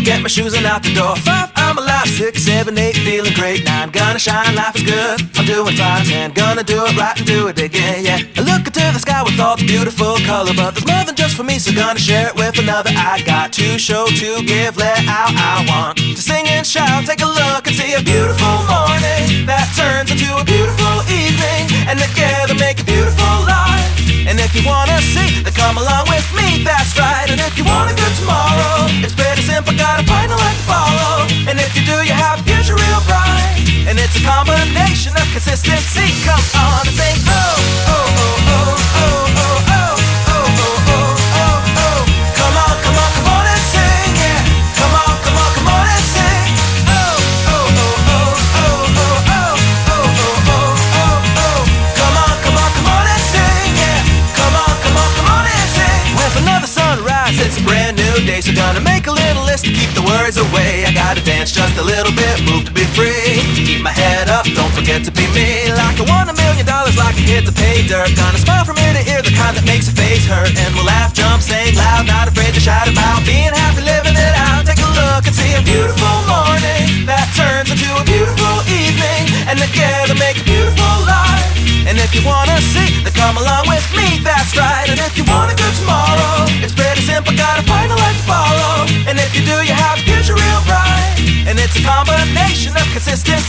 get my shoes and out the door. 5, I'm alive. 6, 7, 8, feeling great. 9, gonna shine, life is good. I'm doing fine. 10, gonna do it right and do it again, yeah. I look into the sky with all the beautiful color, but there's more than just for me, so gonna share it with another. I got to show, to give, let out. I want to sing and shout. Take a look and see a beautiful morning that turns into a beautiful evening, and together make a beautiful life. And if you wanna see, then come along with me, that's right. And if you want a good tomorrow, it's pretty simple, gotta find a light to follow. And if you do, you have a future real bright. And it's a combination of consistency. Come on and sing, oh, oh, oh, oh, oh, oh, oh, oh, oh, oh, oh, oh. Come on, come on, come on and sing, yeah. Come on, come on, come on and sing. Oh, oh, oh, oh, oh, oh, oh, oh, oh, oh, oh, oh. Come on, come on, come on and sing, yeah. Come on, come on, come on and sing. With another sunrise, it's a brand new day, so gonna make a little list to keep the worries away. I gotta dance just a little bit, move to be free. Keep my head up, don't forget to be me. Like I won $1 million, like a kid to pay dirt. Gonna smile from ear to ear, the kind that makes your face hurt. And we'll laugh, jump, sing loud, not afraid to shout about being happy, living it out. Take a look and see a beautiful morning that turns into a beautiful evening, and together make a beautiful life. And if you wanna see, then come along with me, that's right. And if you want a good tomorrow, it's pretty simple, gotta find a light to follow. And if you do, you have a future real bright. And it's a combination of consistency